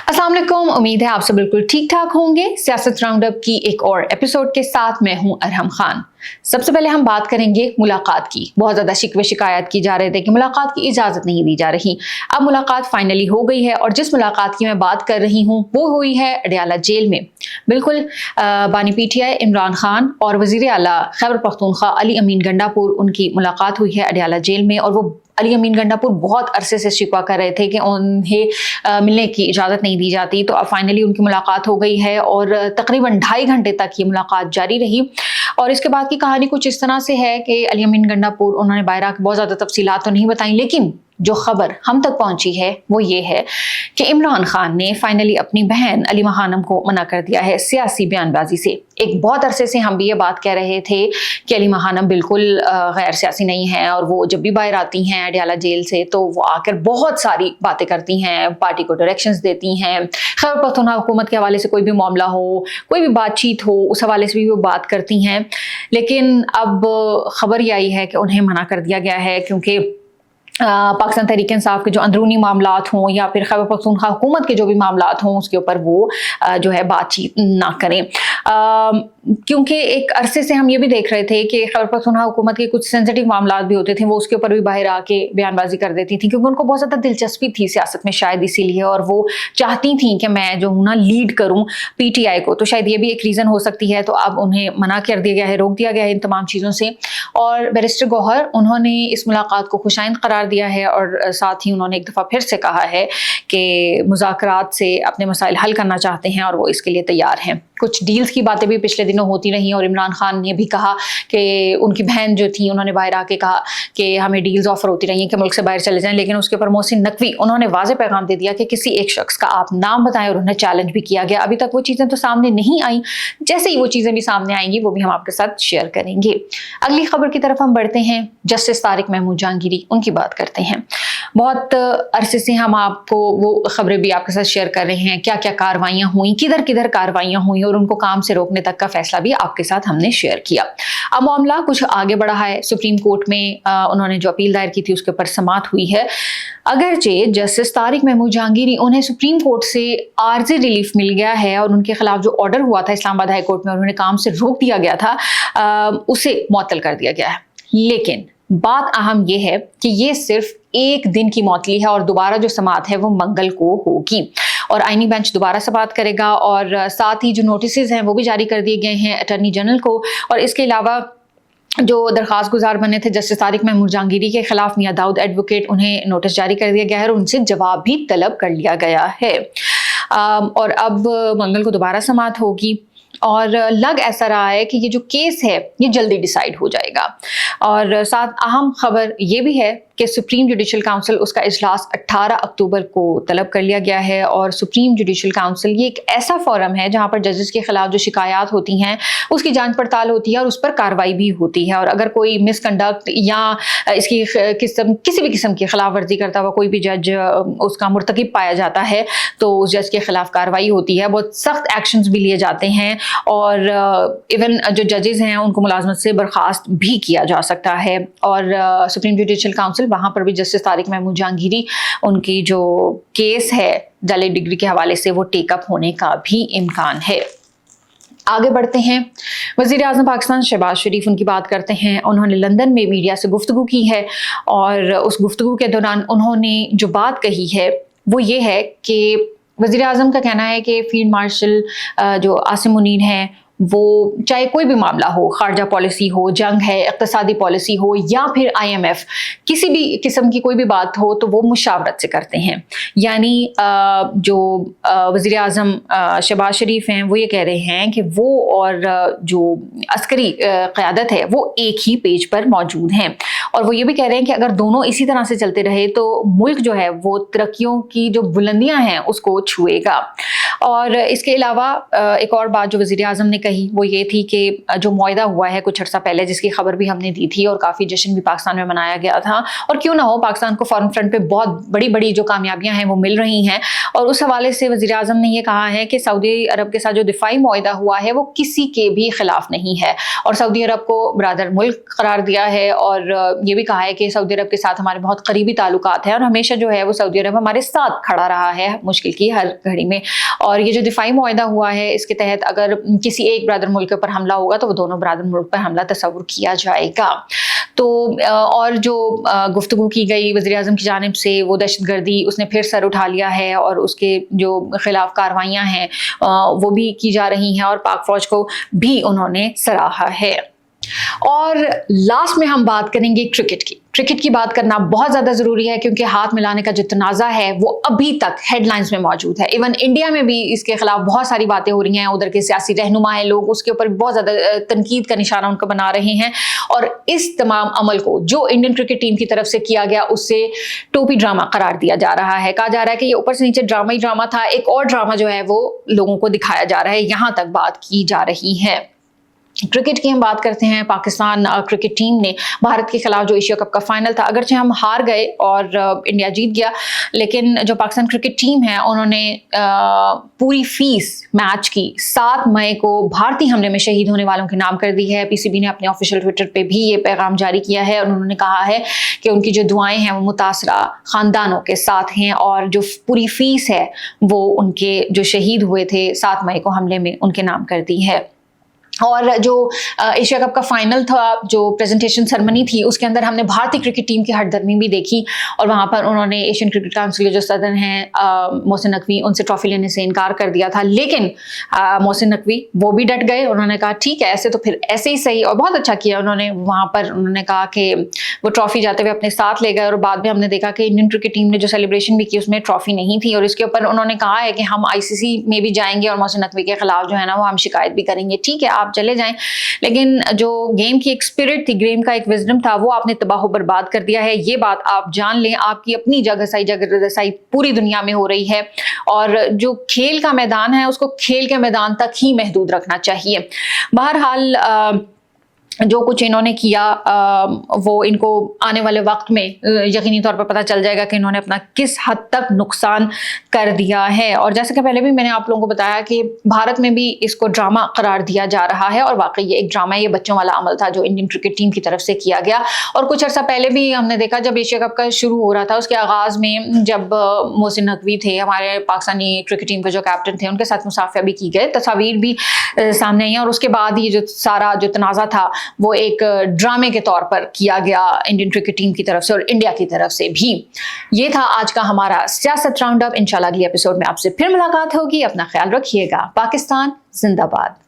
अस्सलाम वालेकुम, उम्मीद है आप सब बिल्कुल ठीक ठाक होंगे। सियासत राउंडअप की एक और एपिसोड के साथ मैं हूं अरहम खान। सबसे पहले हम बात करेंगे मुलाकात की। बहुत ज़्यादा शिकवे शिकायत की जा रहे थे कि मुलाकात की इजाज़त नहीं दी जा रही। अब मुलाकात फाइनली हो गई है और जिस मुलाकात की मैं बात कर रही हूँ वो हुई है अडयाला जेल में। बिल्कुल बानी पीटीआई इमरान खान और वज़ीर आला खैबर पख्तूनख्वा अली अमीन गंडापुर, उनकी मुलाकात हुई है अडयाला जेल में। और वो अली अमीन गंडापुर बहुत अरसे से शिकवा कर रहे थे कि उन्हें मिलने की इजाज़त नहीं दी जाती, तो अब फाइनली उनकी मुलाकात हो गई है और तकरीबन 2.5 घंटे तक ये मुलाकात जारी रही। और इसके बाद की कहानी कुछ इस तरह से है कि अली अमीन गंडापुर उन्होंने बाहर आकर बहुत ज़्यादा तफसीलात तो नहीं बताई, लेकिन जो खबर हम तक पहुंची है वो ये है कि इमरान खान ने फाइनली अपनी बहन अलीमा खानम को मना कर दिया है सियासी बयानबाजी से। एक बहुत अरसे से हम भी ये बात कह रहे थे कि अलीमा खानम बिल्कुल गैर सियासी नहीं है और वो जब भी बाहर आती हैं अडयाला जेल से तो वो आकर बहुत सारी बातें करती हैं, पार्टी को डायरेक्शंस देती हैं। खैबर पख्तूनख्वा हुकूमत के हवाले से कोई भी मामला हो, कोई भी बातचीत हो, उस हवाले से भी वो बात करती हैं। लेकिन अब खबर ये आई है कि उन्हें मना कर दिया गया है क्योंकि पाकिस्तान तहरीक इंसाफ के जो अंदरूनी मामलात हों या फिर खैबर पख्तूनख्वा हुकूमत के जो भी मामलात हों उसके ऊपर वो जो है बातचीत ना करें। क्योंकि एक अरसे से हम ये भी देख रहे थे कि खैबर पख्तूनख्वा हुकूमत के कुछ सेंसिटिव मामलात भी होते थे, वो उसके ऊपर भी बाहर आके बयानबाजी कर देती थी क्योंकि उनको बहुत ज़्यादा दिलचस्पी थी सियासत में शायद इसीलिए, और वो चाहती थी कि मैं जो हूँ ना लीड करूँ पीटीआई को। तो शायद ये भी एक रीज़न हो सकती है। तो अब उन्हें मना कर दिया गया है, रोक दिया गया है इन तमाम चीज़ों से। और बैरिस्टर गौहर उन्होंने इस मुलाकात को खुशाइंद करार दिया है और साथ ही उन्होंने एक दफ़ा फिर से कहा है कि मुज़ाकरात से अपने मसाइल हल करना चाहते हैं और वो इसके लिए तैयार हैं। कुछ डील्स की बातें भी पिछले दिनों होती रही और इमरान खान ने भी कहा कि उनकी बहन जो थी उन्होंने बाहर आके कहा कि हमें डील्स ऑफर होती रही हैं कि मुल्क से बाहर चले जाएं, लेकिन उसके ऊपर मोहसिन नकवी उन्होंने वाज़ेह पैगाम दे दिया कि किसी एक शख्स का आप नाम बताएं और उन्हें चैलेंज भी किया गया। अभी तक वो चीज़ें तो सामने नहीं आई, जैसे ही वो चीज़ें भी सामने आएंगी वो भी हम आपके साथ शेयर करेंगे। अगली खबर की तरफ हम बढ़ते हैं। जस्टिस तारिक महमूद जहांगीरी, उनकी बात करते हैं। बहुत अरसे से हम आपको वो खबरें भी आपके साथ शेयर कर रहे हैं, क्या क्या कार्रवाइयाँ हुई, किधर किधर कार्रवाइयाँ हुई और उनको काम से रोकने तक का फैसला भी आपके साथ हमने शेयर किया। अब मामला कुछ आगे बढ़ा है। सुप्रीम कोर्ट में उन्होंने जो अपील दायर की थी उसके ऊपर समाअत हुई है। अगरचे जस्टिस तारिक महमूद जहांगीरी उन्हें सुप्रीम कोर्ट से आर्जी रिलीफ मिल गया है और उनके खिलाफ जो ऑर्डर हुआ था इस्लामाबाद हाई कोर्ट में और उन्हें काम से रोक दिया गया था उसे मुअत्तल कर दिया गया है। लेकिन बात अहम यह है कि ये सिर्फ एक दिन की मुअत्तली है और दोबारा जो समाअत है वो मंगल को होगी और आईनी बेंच दोबारा समाअत करेगा। और साथ ही जो नोटिस हैं वो भी जारी कर दिए गए हैं अटॉर्नी जनरल को। और इसके अलावा जो दरख्वास्त गुजार बने थे जस्टिस तारिक महमूद जहांगीरी के खिलाफ मियां दाऊद एडवोकेट, उन्हें नोटिस जारी कर दिया गया है और उनसे जवाब भी तलब कर लिया गया है। और अब मंगल को दोबारा समाअत होगी और लग ऐसा रहा है कि ये जो केस है ये जल्दी डिसाइड हो जाएगा। और साथ अहम खबर ये भी है कि सुप्रीम जुडिशल काउंसिल उसका इजलास 18 अक्टूबर को तलब कर लिया गया है। और सुप्रीम जुडिशल काउंसिल ये एक ऐसा फोरम है जहां पर जजेस के खिलाफ जो शिकायत होती हैं उसकी जांच पड़ताल होती है और उस पर कार्रवाई भी होती है। और अगर कोई मिसकंडक्ट या इसकी किसी भी किस्म की खिलाफ वर्जी करता हुआ कोई भी जज उसका मुर्तकिब पाया जाता है तो उस जज के खिलाफ कार्रवाई होती है, बहुत सख्त एक्शंस भी लिए जाते हैं और इवन जो जजेस हैं उनको मुलाजमत से बर्खास्त भी किया जा सकता है। और सुप्रीम जुडिशल काउंसिल वहां पर भी जस्टिस तारिक महमूद जहांगीरी उनकी जो केस है जाली डिग्री के हवाले से वो टेकअप होने का भी इम्कान है। आगे बढ़ते हैं। वज़ीर आज़म पाकिस्तान शहबाज शरीफ, उनकी बात करते हैं। उन्होंने लंदन में मीडिया से गुफ्तगू की है और उस गुफ्तगू के दौरान उन्होंने जो बात कही है वो ये है कि वज़ीर आज़म का कहना है कि फील्ड मार्शल जो आसिम मुनीर हैं वो चाहे कोई भी मामला हो, खारजा पॉलिसी हो, जंग है, इक़्तिसादी पॉलिसी हो या फिर IMF, किसी भी किस्म की कोई भी बात हो तो वो मुशावरत से करते हैं। यानी जो वज़ीर आज़म शहबाज शरीफ हैं वो ये कह रहे हैं कि वो और जो अस्करी क़यादत है वो एक ही पेज पर मौजूद हैं और वो ये भी कह रहे हैं कि अगर दोनों इसी तरह से चलते रहे तो मुल्क जो है वो तरक्कियों की जो बुलंदियाँ हैं उसको छुएगा। और इसके अलावा एक और बात जो वज़ीर आज़म ने कही वो ये थी कि जो मुआहदा हुआ है कुछ अर्सा पहले, जिसकी खबर भी हमने दी थी और काफ़ी जश्न भी पाकिस्तान में मनाया गया था, और क्यों ना हो, पाकिस्तान को फॉरेन फ्रंट पे बहुत बड़ी बड़ी जो कामयाबियां हैं वो मिल रही हैं। और उस हवाले से वज़ीर आज़म ने ये कहा है कि सऊदी अरब के साथ जो दिफाई मुआहदा हुआ है वो किसी के भी खिलाफ नहीं है, और सऊदी अरब को बरादर मुल्क करार दिया है, और ये भी कहा है कि सऊदी अरब के साथ हमारे बहुत करीबी ताल्लुकात हैं, और हमेशा जो है वो सऊदी अरब हमारे साथ खड़ा रहा है मुश्किल की हर घड़ी में। और ये जो दिफाई मुआहदा हुआ है इसके तहत अगर किसी एक बरादर मुल्क के ऊपर हमला होगा तो वो दोनों बरादर मुल्क पर हमला तस्वुर किया जाएगा। तो और जो गुफ्तगू की गई वज़ीर आज़म की जानिब से वो दहशतगर्दी उसने फिर सर उठा लिया है, और उसके जो खिलाफ कार्रवाइयाँ हैं वो भी की जा रही हैं, और पाक फौज को भी उन्होंने सराहा है। और लास्ट में हम बात करेंगे क्रिकेट की। क्रिकेट की बात करना बहुत ज़्यादा ज़रूरी है क्योंकि हाथ मिलाने का जो तनाज़ा है वो अभी तक हेडलाइंस में मौजूद है। इवन इंडिया में भी इसके खिलाफ बहुत सारी बातें हो रही हैं, उधर के सियासी रहनुमा हैं, लोग उसके ऊपर बहुत ज़्यादा तनकीद का निशाना उनको बना रहे हैं, और इस तमाम अमल को जो इंडियन क्रिकेट टीम की तरफ से किया गया उससे टोपी ड्रामा करार दिया जा रहा है। कहा जा रहा है कि ये ऊपर से नीचे ड्रामा ही ड्रामा था, एक और ड्रामा जो है वो लोगों को दिखाया जा रहा है, यहाँ तक बात की जा रही है। क्रिकेट की हम बात करते हैं। पाकिस्तान क्रिकेट टीम ने भारत के खिलाफ जो एशिया कप का फाइनल था, अगरचे हम हार गए और इंडिया जीत गया, लेकिन जो पाकिस्तान क्रिकेट टीम है उन्होंने पूरी फीस मैच की 7 मई को भारतीय हमले में शहीद होने वालों के नाम कर दी है। पीसीबी ने अपने ऑफिशियल ट्विटर पे भी ये पैगाम जारी किया है, और उन्होंने कहा है कि उनकी जो दुआएं हैं वो मुतासरा खानदानों के साथ हैं, और जो पूरी फीस है वो उनके जो शहीद हुए थे 7 मई को हमले में उनके नाम कर दी है। और जो एशिया कप का फाइनल था, जो प्रेजेंटेशन सेरेमनी थी, उसके अंदर हमने भारतीय क्रिकेट टीम की हरदर्मी भी देखी, और वहाँ पर उन्होंने एशियन क्रिकेट काउंसिल के जो सदर हैं मोहसिन नकवी, उनसे ट्रॉफी लेने से इनकार कर दिया था। लेकिन मोहसिन नकवी वो भी डट गए, उन्होंने कहा ठीक है ऐसे तो फिर ऐसे ही सही, और बहुत अच्छा किया उन्होंने वहाँ पर। उन्होंने कहा कि वो ट्रॉफी जाते हुए अपने साथ ले गए, और बाद में हमने देखा कि इंडियन क्रिकेट टीम ने जो सेलिब्रेशन भी की उसमें ट्रॉफी नहीं थी, और इसके ऊपर उन्होंने कहा है कि हम ICC में भी जाएंगे और मोहसिन नकवी के खिलाफ जो है ना वो हम शिकायत भी करेंगे। ठीक है आप चले जाएं, लेकिन जो गेम की एक स्पिरिट थी, गेम का एक विजडम था, वो आपने तबाह बर्बाद कर दिया है। ये बात आप जान लें, आपकी अपनी जगह पूरी दुनिया में हो रही है, और जो खेल का मैदान है उसको खेल के मैदान तक ही महदूद रखना चाहिए। बहरहाल जो कुछ इन्होंने किया वो इनको आने वाले वक्त में यकीनी तौर पर पता चल जाएगा कि इन्होंने अपना किस हद तक नुकसान कर दिया है। और जैसे कि पहले भी मैंने आप लोगों को बताया कि भारत में भी इसको ड्रामा करार दिया जा रहा है, और वाकई ये एक ड्रामा है, ये बच्चों वाला अमल था जो इंडियन क्रिकेट टीम की तरफ से किया गया। और कुछ अर्सा पहले भी हमने देखा जब एशिया कप का शुरू हो रहा था, उसके आगाज़ में जब मोहसिन नकवी थे हमारे पाकिस्तानी क्रिकेट टीम के जो कैप्टन थे, उनके साथ मुसाफिया भी की गए, तस्वीर भी सामने आई, और उसके बाद ये जो सारा जो तनाज़ा था वो एक ड्रामे के तौर पर किया गया इंडियन क्रिकेट टीम की तरफ से और इंडिया की तरफ से भी। ये था आज का हमारा सियासत राउंड अप। इंशाल्लाह अगली एपिसोड में आपसे फिर मुलाकात होगी। अपना ख्याल रखिएगा। पाकिस्तान जिंदाबाद।